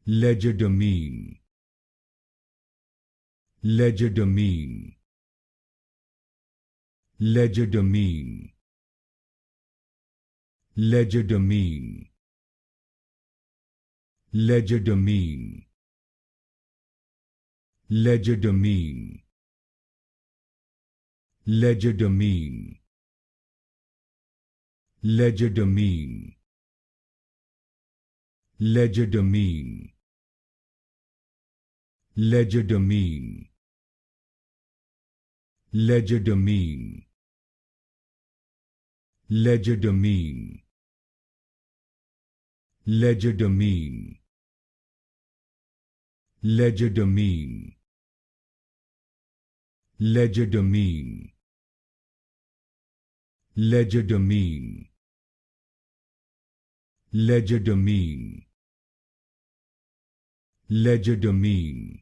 Legerdemain, Legerdemain, Legerdemain, Legerdemain, Legerdemain, Legerdemain, Legerdemain, Legerdemain, Legerdemain, Legerdemain, Legerdemain, Legerdemain, Legerdemain, Legerdemain, Legerdemain, Legerdemain, Legerdemain, Legerdemain,